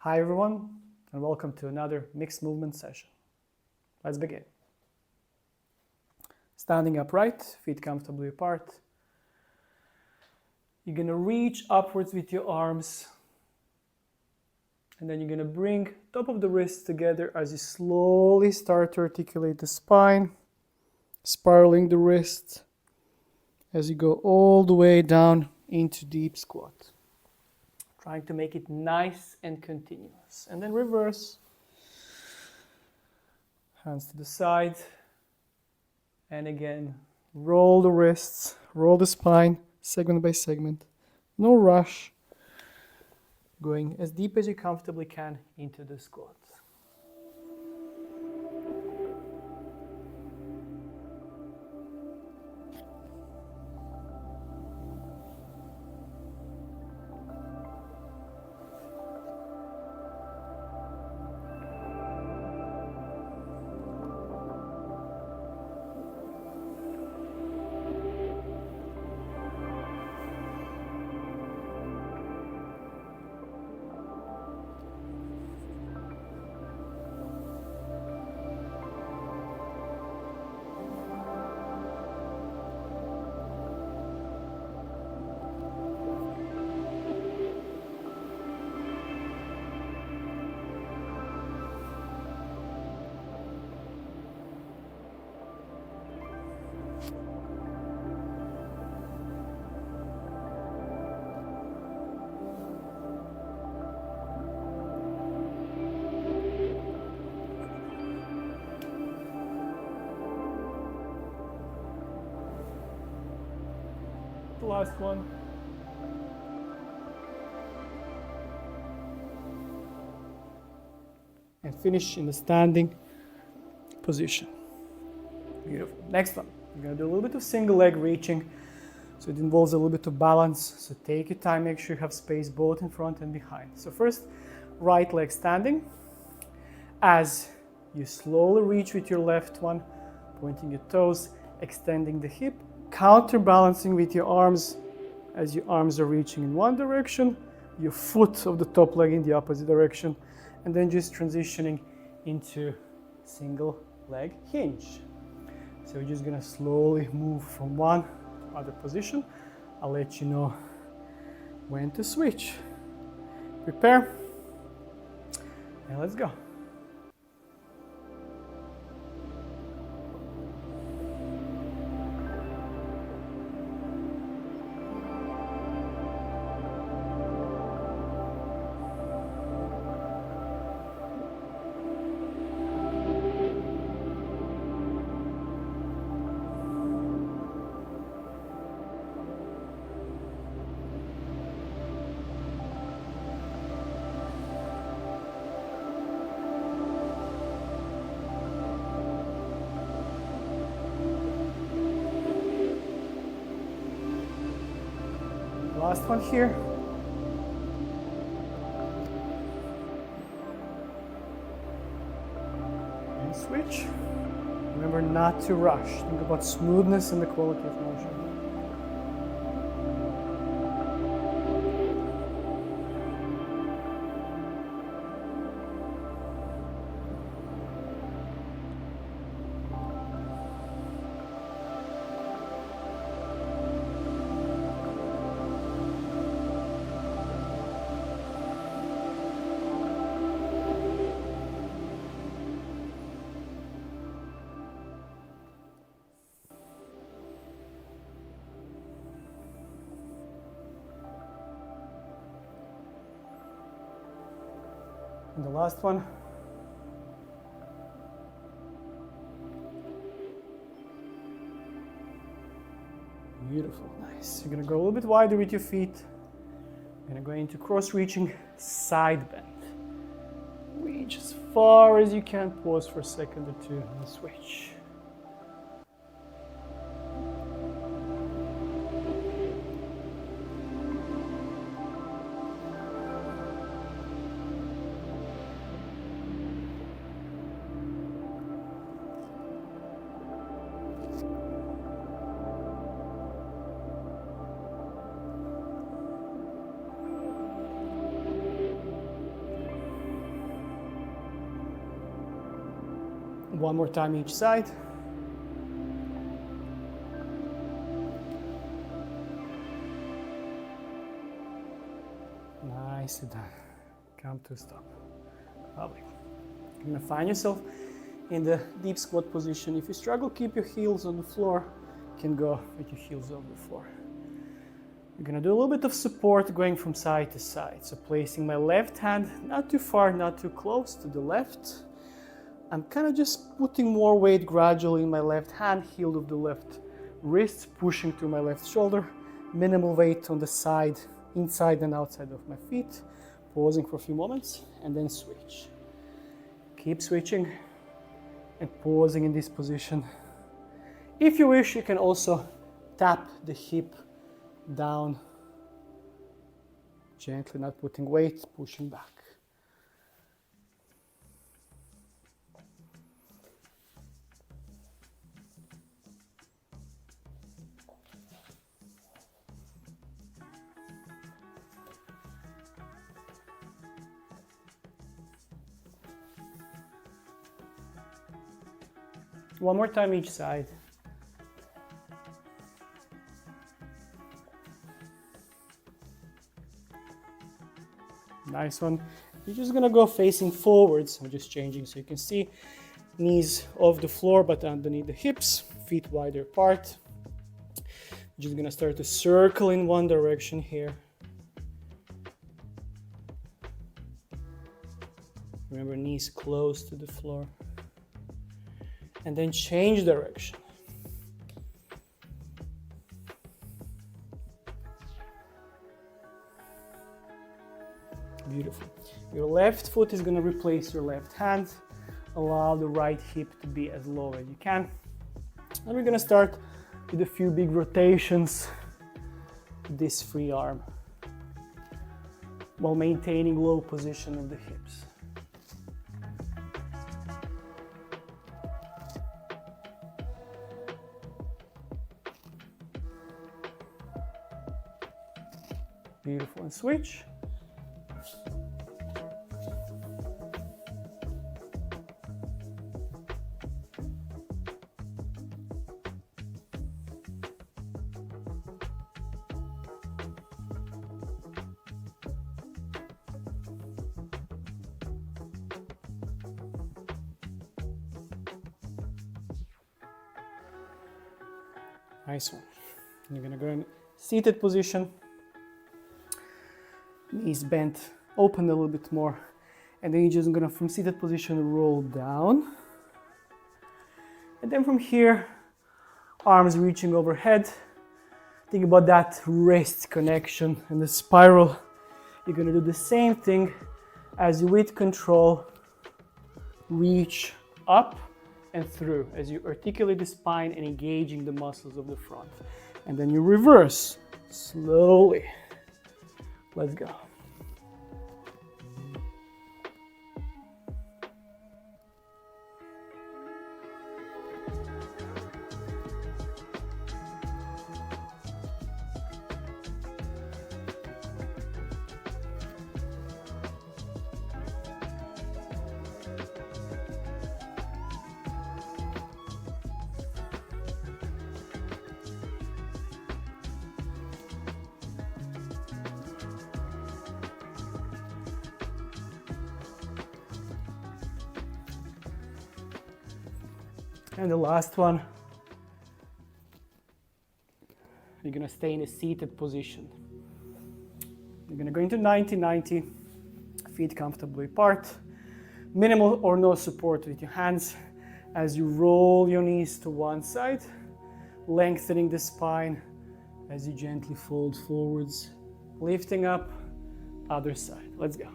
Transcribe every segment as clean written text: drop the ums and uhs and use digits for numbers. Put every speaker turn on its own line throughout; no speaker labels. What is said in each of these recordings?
Hi everyone, and welcome to another mixed movement session. Let's begin. Standing upright, feet comfortably apart. You're going to reach upwards with your arms, and then you're going to bring top of the wrists together as you slowly start to articulate the spine, spiraling the wrists as you go all the way down into deep squat. Trying to make it nice and continuous. And then reverse. Hands to the side. And again, roll the wrists, roll the spine, segment by segment. No rush. Going as deep as you comfortably can into the squat. The last one. And finish in the standing position. Beautiful. Next one. We're going to do a little bit of single leg reaching. So it involves a little bit of balance. So take your time, make sure you have space both in front and behind. So first, right leg standing. As you slowly reach with your left one, pointing your toes, extending the hip, counterbalancing with your arms as your arms are reaching in one direction, your foot of the top leg in the opposite direction, and then just transitioning into single leg hinge. So we're just gonna slowly move from one to other position. I'll let you know when to switch. Prepare, and let's go. Last one here. And switch. Remember not to rush. Think about smoothness and the quality of motion. And the last one. Beautiful, nice. You're gonna go a little bit wider with your feet. You're gonna go into cross-reaching side bend. Reach as far as you can, pause for a second or two, and switch. One more time each side. Nicely done. Come to a stop. Lovely. You're gonna find yourself in the deep squat position. If you struggle, keep your heels on the floor. You can go with your heels over the floor. We're gonna do a little bit of support going from side to side. So placing my left hand not too far, not too close to the left. I'm kind of just putting more weight gradually in my left hand, heel of the left wrist, pushing through my left shoulder. Minimal weight on the side, inside and outside of my feet. Pausing for a few moments and then switch. Keep switching and pausing in this position. If you wish, you can also tap the hip down, gently, not putting weight, pushing back. One more time each side. Nice one. You're just gonna go facing forwards. I'm just changing so you can see knees off the floor but underneath the hips, feet wider apart. Just gonna start to circle in one direction here. Remember, knees close to the floor. And then change direction. Beautiful. Your left foot is going to replace your left hand. Allow the right hip to be as low as you can. And we're going to start with a few big rotations with this free arm while maintaining low position of the hips. Beautiful, and switch. Nice one. You're gonna go in seated position. Knees bent, open a little bit more, and then you're just gonna, from seated position, roll down. And then from here, arms reaching overhead. Think about that wrist connection and the spiral. You're gonna do the same thing as you, with control, reach up and through as you articulate the spine and engaging the muscles of the front. And then you reverse slowly. Let's go. And the last one, you're gonna stay in a seated position. You're gonna go into 90-90, feet comfortably apart, minimal or no support with your hands as you roll your knees to one side, lengthening the spine as you gently fold forwards, lifting up, other side. Let's go.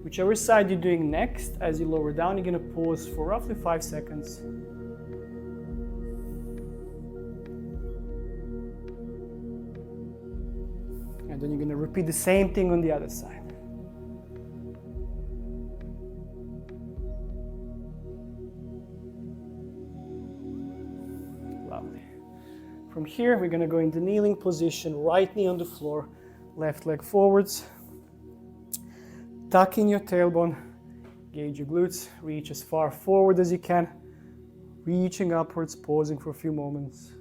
Whichever side you're doing next, as you lower down, you're gonna pause for roughly 5 seconds. And then you're gonna repeat the same thing on the other side. Lovely. From here, we're gonna go into kneeling position, right knee on the floor, left leg forwards. Tuck in your tailbone, gauge your glutes, reach as far forward as you can, reaching upwards, pausing for a few moments.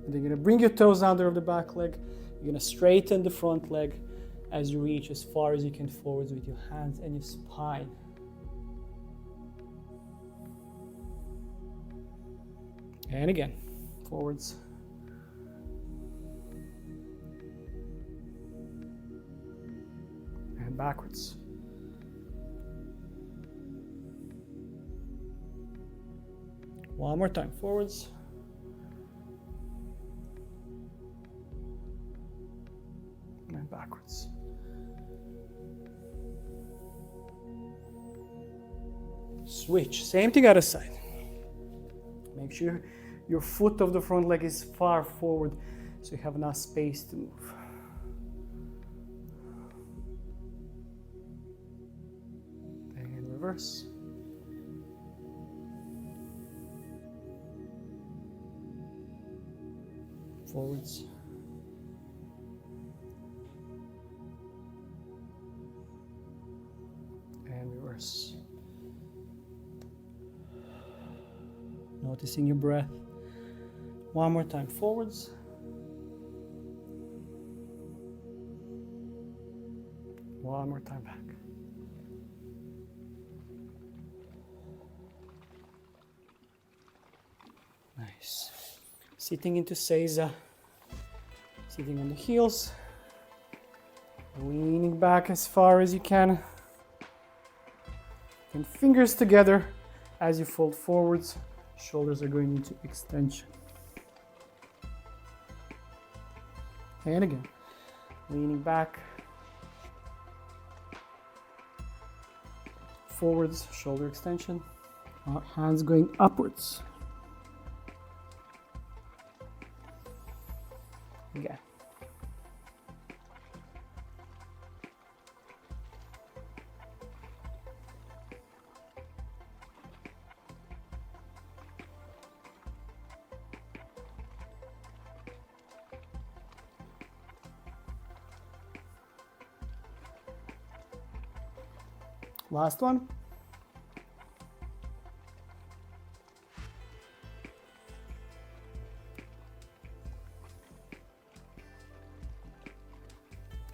And then you're gonna bring your toes under of the back leg. You're gonna straighten the front leg as you reach as far as you can forwards with your hands and your spine. And again, forwards. And backwards. One more time, forwards. And backwards. Switch, same thing other side. Make sure your foot of the front leg is far forward so you have enough space to move. And reverse. Forwards. And reverse. Noticing your breath. One more time, forwards. One more time back. Nice. Sitting into Seiza. Sitting on the heels. Leaning back as far as you can. And fingers together as you fold forwards. Shoulders are going into extension. And again, leaning back, forwards, shoulder extension, hands going upwards. Again. Last one.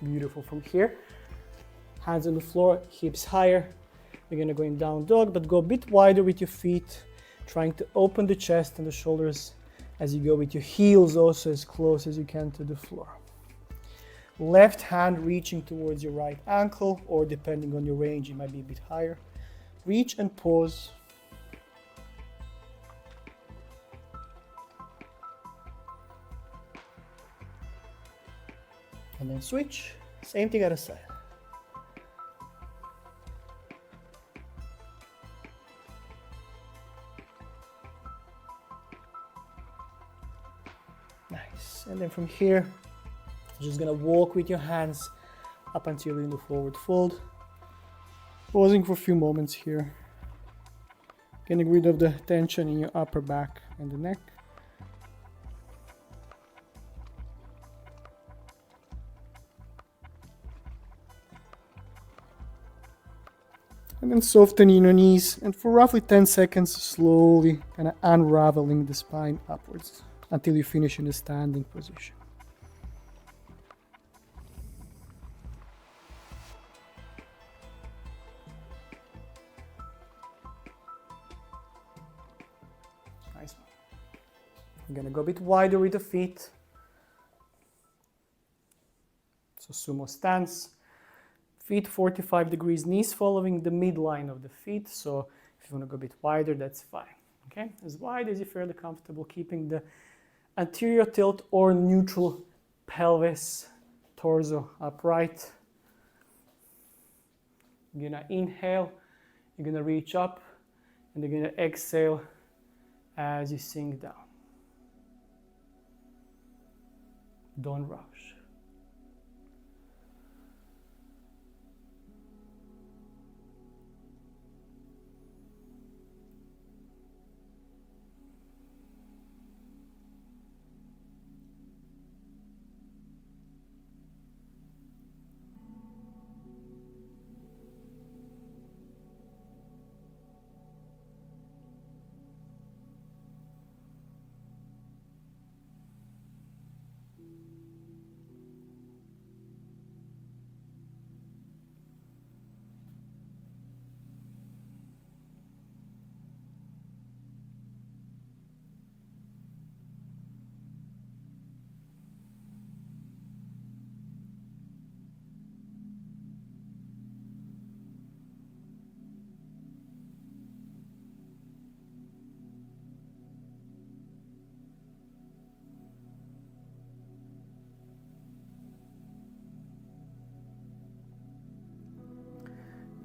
Beautiful. From here, hands on the floor, hips higher. You're gonna go in down dog, but go a bit wider with your feet, trying to open the chest and the shoulders as you go with your heels also as close as you can to the floor. Left hand reaching towards your right ankle, or depending on your range, it might be a bit higher. Reach and pause. And then switch. Same thing other side. Nice. And then from here, you're just gonna walk with your hands up until you're in the forward fold. Pausing for a few moments here. Getting rid of the tension in your upper back and the neck. And then softening your knees, and for roughly 10 seconds, slowly kind of unraveling the spine upwards until you finish in a standing position. Nice one. I'm gonna go a bit wider with the feet. So sumo stance. Feet 45 degrees, knees following the midline of the feet. So if you want to go a bit wider, that's fine. Okay, as wide as you're fairly comfortable, keeping the anterior tilt or neutral pelvis torso upright. You're gonna inhale, you're gonna reach up, and you're gonna exhale as you sink down. Don't rush.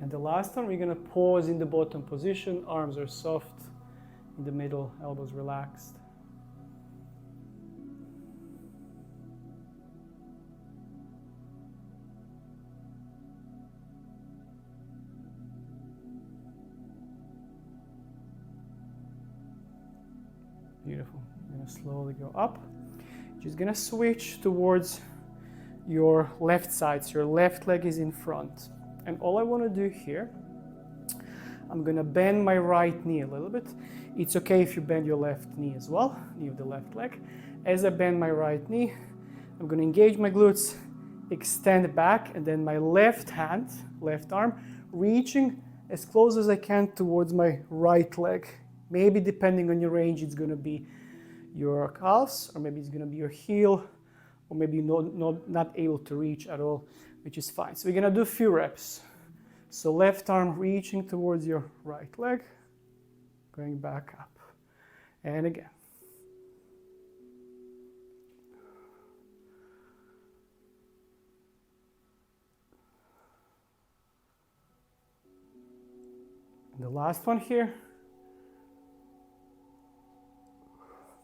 And the last one, we're gonna pause in the bottom position. Arms are soft in the middle, elbows relaxed. Beautiful. You're gonna slowly go up. Just gonna switch towards your left side. So your left leg is in front. And all I want to do here, I'm going to bend my right knee a little bit. It's okay if you bend your left knee as well, knee of the left leg. As I bend my right knee, I'm going to engage my glutes, extend back, and then my left hand, left arm, reaching as close as I can towards my right leg. Maybe depending on your range, it's going to be your calves, or maybe it's going to be your heel, or maybe you're not able to reach at all, which is fine. So we're gonna do a few reps. So left arm reaching towards your right leg, going back up, and again. And the last one here.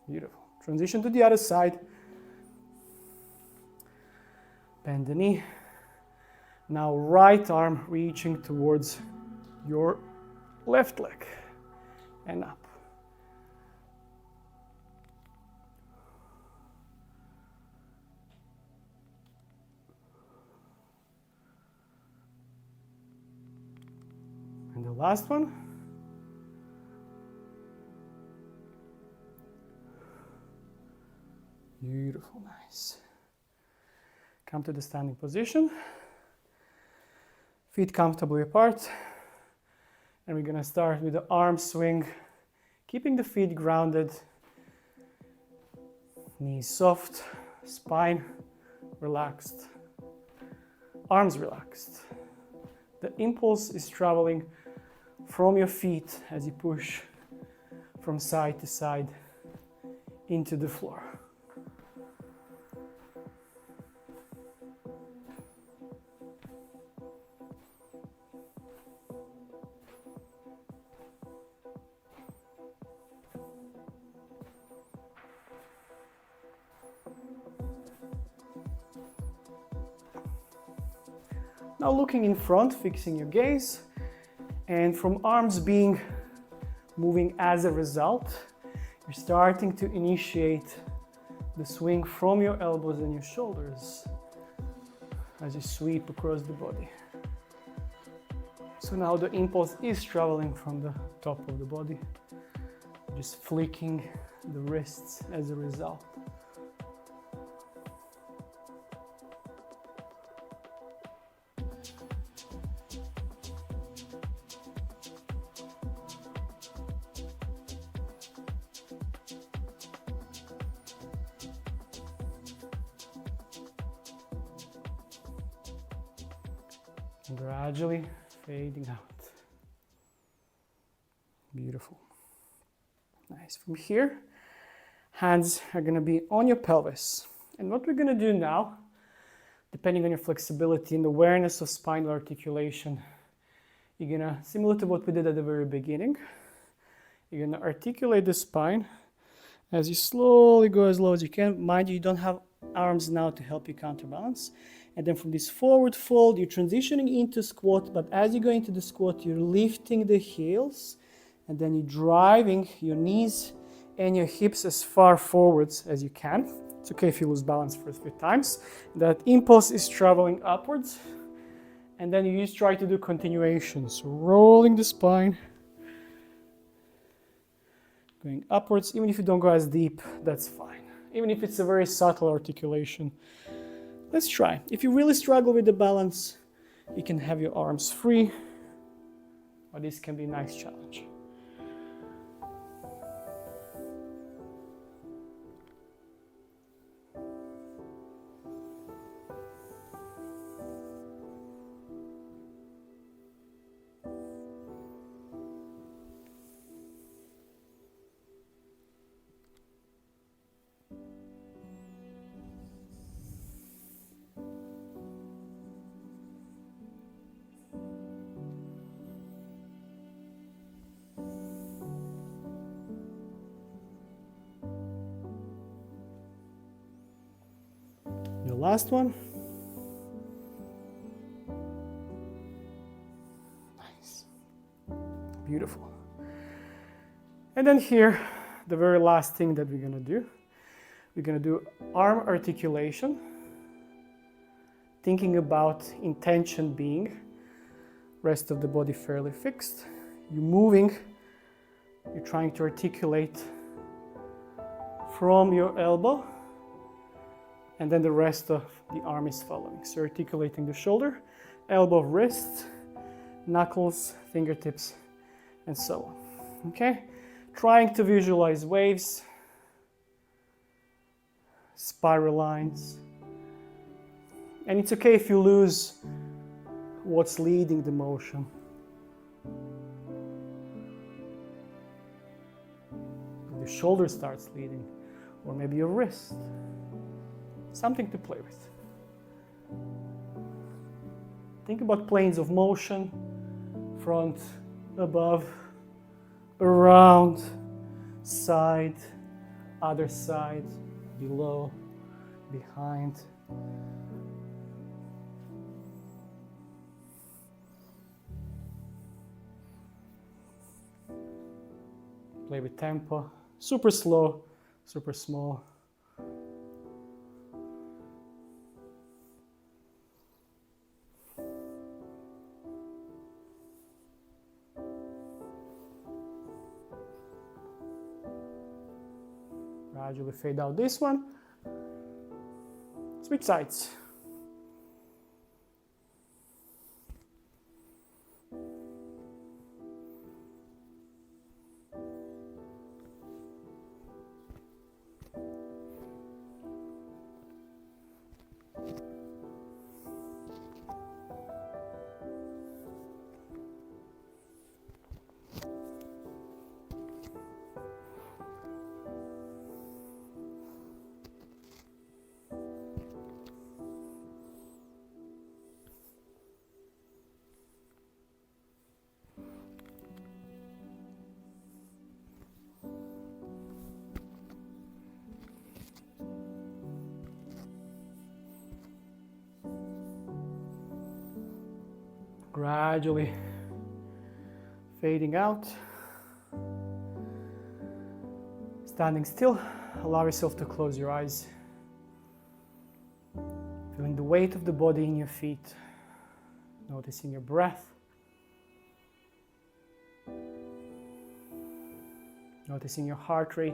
Beautiful. Transition to the other side. Bend the knee. Now right arm reaching towards your left leg and up. And the last one. Beautiful, nice. Come to the standing position. Feet comfortably apart, and we're gonna start with the arm swing, keeping the feet grounded, knees soft, spine relaxed, arms relaxed. The impulse is traveling from your feet as you push from side to side into the floor. Now looking in front, fixing your gaze, and from arms moving as a result, you're starting to initiate the swing from your elbows and your shoulders as you sweep across the body. So now the impulse is traveling from the top of the body, just flicking the wrists as a result. Gradually fading out. Beautiful. Nice. From here, hands are going to be on your pelvis. And what we're going to do now, depending on your flexibility and awareness of spinal articulation, you're gonna, similar to what we did at the very beginning, you're gonna articulate the spine as you slowly go as low as you can. Mind you, you don't have arms now to help you counterbalance. And then from this forward fold, you're transitioning into squat, but as you go into the squat, you're lifting the heels, and then you're driving your knees and your hips as far forwards as you can. It's okay if you lose balance for a few times. That impulse is traveling upwards, and then you just try to do continuations, rolling the spine, going upwards. Even if you don't go as deep, that's fine. Even if it's a very subtle articulation. Let's try. If you really struggle with the balance, you can have your arms free, or this can be a nice challenge. The last one. Nice. Beautiful. And then here, the very last thing that we're gonna do arm articulation, thinking about intention being rest of the body fairly fixed. You're moving, you're trying to articulate from your elbow, and then the rest of the arm is following. So articulating the shoulder, elbow, wrist, knuckles, fingertips, and so on. Okay? Trying to visualize waves, spiral lines. And it's okay if you lose what's leading the motion. The shoulder starts leading, or maybe your wrist. Something to play with. Think about planes of motion, front, above, around, side, other side, below, behind. Play with tempo, super slow, super small. Gradually fade out this one. Switch sides. Gradually fading out. Standing still, allow yourself to close your eyes. Feeling the weight of the body in your feet. Noticing your breath. Noticing your heart rate,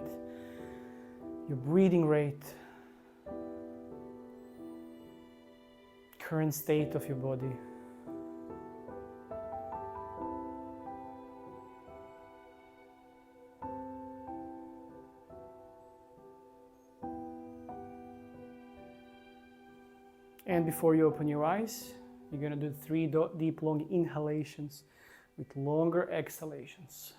your breathing rate, current state of your body. And before you open your eyes, you're going to do 3 deep, long inhalations with longer exhalations.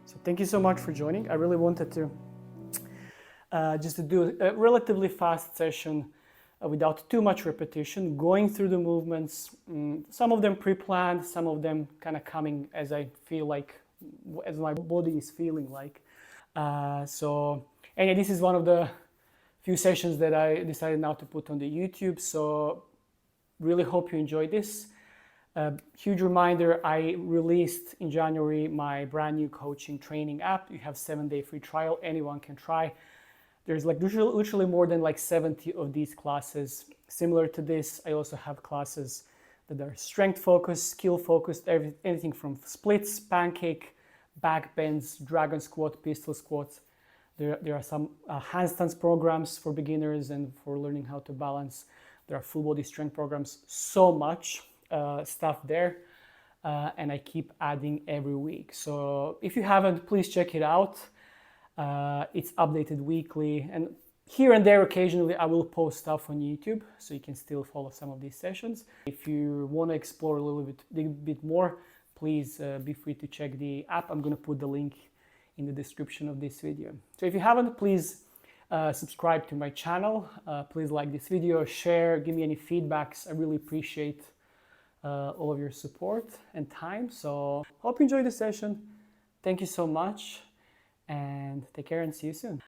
So thank you so much for joining. I really wanted to just to do a relatively fast session without too much repetition, going through the movements, some of them pre-planned, some of them kind of coming as I feel like, as my body is feeling like. And this is one of the few sessions that I decided now to put on the YouTube. So really hope you enjoyed this. Huge reminder, I released in January my brand new coaching training app. You have 7-day free trial, anyone can try. There's like literally more than like 70 of these classes. Similar to this, I also have classes that are strength focused, skill focused, anything from splits, pancake, back bends, dragon squat, pistol squats. There are some handstands programs for beginners and for learning how to balance. There are full body strength programs, so much stuff there. And I keep adding every week. So if you haven't, please check it out. It's updated weekly, and here and there occasionally I will post stuff on YouTube, so you can still follow some of these sessions. If you want to explore a little bit more, please be free to check the app. I'm going to put the link in the description of this video. So if you haven't, please subscribe to my channel. Please like this video, share, give me any feedbacks. I really appreciate all of your support and time. So hope you enjoyed the session. Thank you so much. And take care and see you soon.